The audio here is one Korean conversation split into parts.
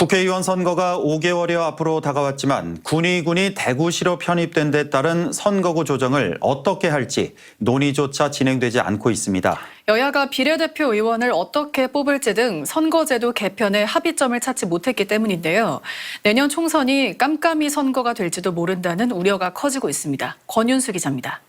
국회의원 선거가 5개월여 앞으로 다가왔지만 군의군이 대구시로 편입된 데 따른 선거구 조정을 어떻게 할지 논의조차 진행되지 않고 있습니다. 여야가 비례대표 의원을 어떻게 뽑을지 등 선거제도 개편에 합의점을 찾지 못했기 때문인데요. 내년 총선이 깜깜이 선거가 될지도 모른다는 우려가 커지고 있습니다. 권윤수 기자입니다.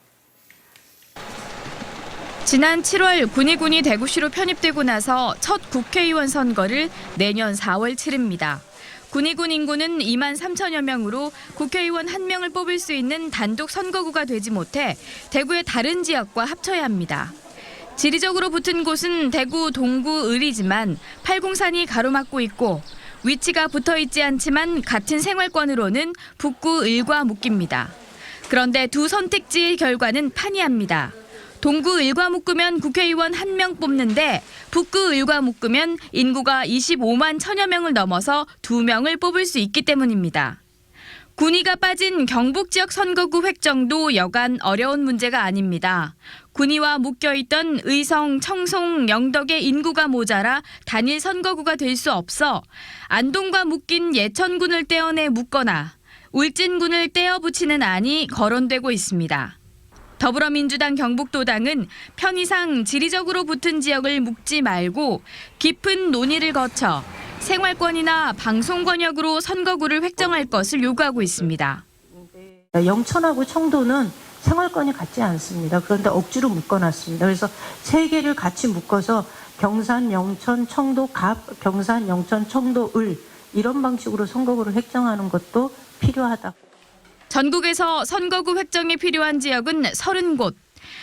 지난 7월 군의군이 대구시로 편입되고 나서 첫 국회의원 선거를 내년 4월 치릅니다. 군의군 인구는 2만 3천여 명으로 국회의원 1명을 뽑을 수 있는 단독 선거구가 되지 못해 대구의 다른 지역과 합쳐야 합니다. 지리적으로 붙은 곳은 대구 동구 을이지만 팔공산이 가로막고 있고 위치가 붙어 있지 않지만 같은 생활권으로는 북구 을과 묶입니다. 그런데 두 선택지의 결과는 판이합니다. 동구 을과 묶으면 국회의원 1명 뽑는데 북구 을과 묶으면 인구가 25만 천여 명을 넘어서 2명을 뽑을 수 있기 때문입니다. 군의가 빠진 경북 지역 선거구 획정도 여간 어려운 문제가 아닙니다. 군의와 묶여있던 의성, 청송, 영덕의 인구가 모자라 단일 선거구가 될 수 없어 안동과 묶인 예천군을 떼어내 묶거나 울진군을 떼어 붙이는 안이 거론되고 있습니다. 더불어민주당 경북도당은 편의상 지리적으로 붙은 지역을 묶지 말고 깊은 논의를 거쳐 생활권이나 방송 권역으로 선거구를 획정할 것을 요구하고 있습니다. 영천하고 청도는 생활권이 같지 않습니다. 그런데 억지로 묶어놨습니다. 그래서 세 개를 같이 묶어서 경산, 영천, 청도, 갑, 경산, 영천, 청도, 을 이런 방식으로 선거구를 획정하는 것도 필요하다. 전국에서 선거구 획정이 필요한 지역은 30곳.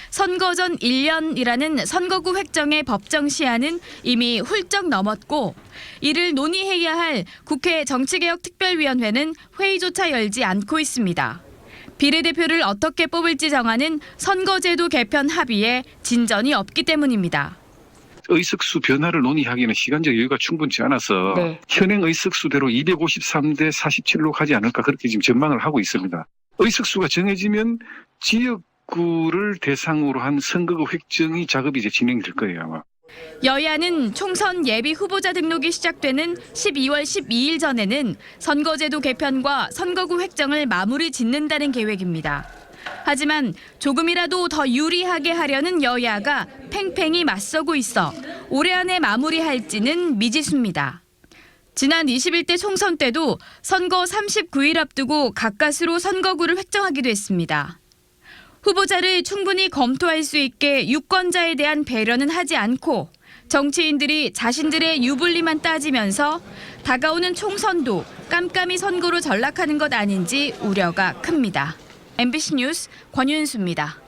선거 전 1년이라는 선거구 획정의 법정 시한은 이미 훌쩍 넘었고 이를 논의해야 할 국회 정치개혁특별위원회는 회의조차 열지 않고 있습니다. 비례대표를 어떻게 뽑을지 정하는 선거제도 개편 합의에 진전이 없기 때문입니다. 의석수 변화를 논의하기에는 시간적 여유가 충분치 않아서 현행 의석수대로 253대 47로 가지 않을까 그렇게 지금 전망을 하고 있습니다. 의석수가 정해지면 지역구를 대상으로 한 선거구 획정이 작업이 이제 진행될 거예요, 아마. 여야는 총선 예비 후보자 등록이 시작되는 12월 12일 전에는 선거제도 개편과 선거구 획정을 마무리 짓는다는 계획입니다. 하지만 조금이라도 더 유리하게 하려는 여야가 팽팽히 맞서고 있어 올해 안에 마무리할지는 미지수입니다. 지난 21대 총선 때도 선거 39일 앞두고 가까스로 선거구를 획정하기도 했습니다. 후보자를 충분히 검토할 수 있게 유권자에 대한 배려는 하지 않고 정치인들이 자신들의 유불리만 따지면서 다가오는 총선도 깜깜이 선거로 전락하는 것 아닌지 우려가 큽니다. MBC 뉴스 권윤수입니다.